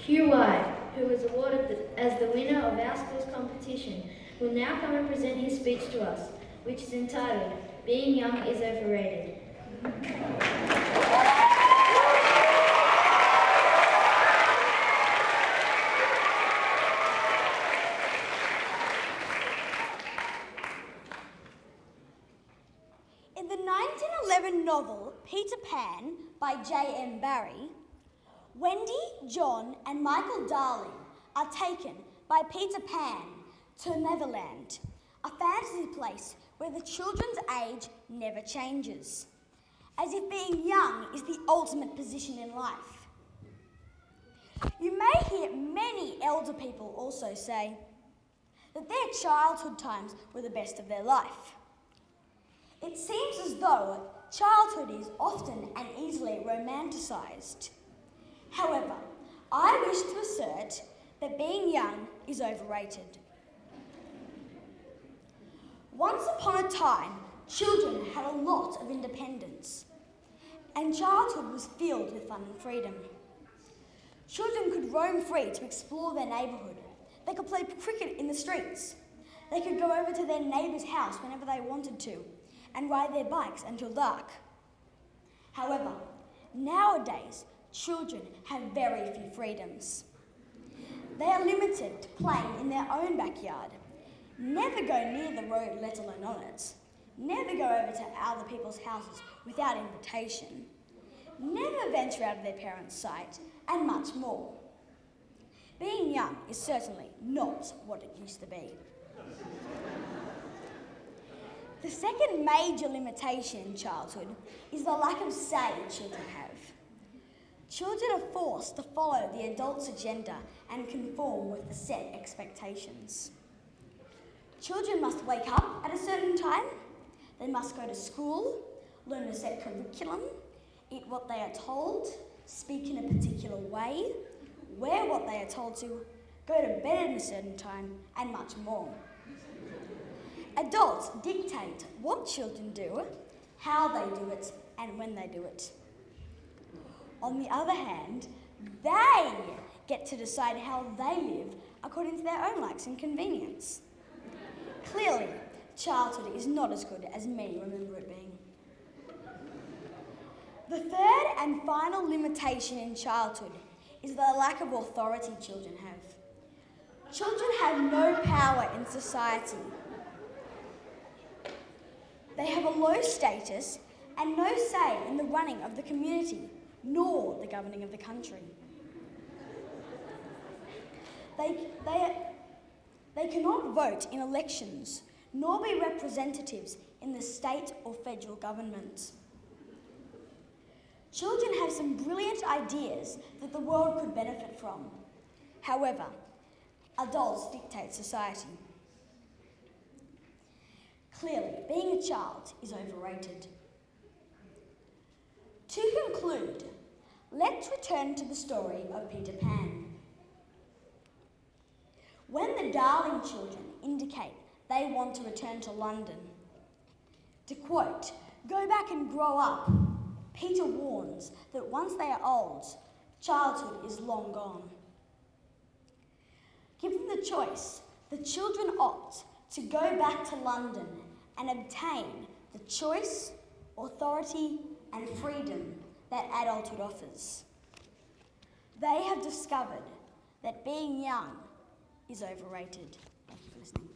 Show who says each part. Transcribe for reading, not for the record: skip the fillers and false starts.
Speaker 1: Hugh White, who was awarded as the winner of our school's competition, will now come and present his speech to us, which is entitled, Being Young is Overrated.
Speaker 2: In the 1911 novel Peter Pan by J.M. Barrie, Wendy, John and Michael Darling are taken by Peter Pan to Neverland, a fantasy place where the children's age never changes, as if being young is the ultimate position in life. You may hear many elder people also say that their childhood times were the best of their life. It seems as though childhood is often and easily romanticised. However, I wish to assert that being young is overrated. Once upon a time, children had a lot of independence, and childhood was filled with fun and freedom. Children could roam free to explore their neighbourhood. They could play cricket in the streets. They could go over to their neighbour's house whenever they wanted to, and ride their bikes until dark. However, nowadays, children have very few freedoms. They are limited to playing in their own backyard, never go near the road, let alone on it, never go over to other people's houses without invitation, never venture out of their parents' sight, and much more. Being young is certainly not what it used to be. The second major limitation in childhood is the lack of say children have. Children are forced to follow the adult's agenda and conform with the set expectations. Children must wake up at a certain time, they must go to school, learn a set curriculum, eat what they are told, speak in a particular way, wear what they are told to, go to bed at a certain time, and much more. Adults dictate what children do, how they do it, and when they do it. On the other hand, they get to decide how they live according to their own likes and convenience. Clearly, childhood is not as good as many remember it being. The third and final limitation in childhood is the lack of authority children have. Children have no power in society. They have a low status and no say in the running of the community, nor the governing of the country. They cannot vote in elections, nor be representatives in the state or federal government. Children have some brilliant ideas that the world could benefit from. However, adults dictate society. Clearly, being a child is overrated. To conclude, let's return to the story of Peter Pan. When the Darling children indicate they want to return to London, to quote, "Go back and grow up," Peter warns that once they are old, childhood is long gone. Given the choice, the children opt to go back to London and obtain the choice, authority, and freedom that adulthood offers. They have discovered that being young is overrated. Thank you for listening.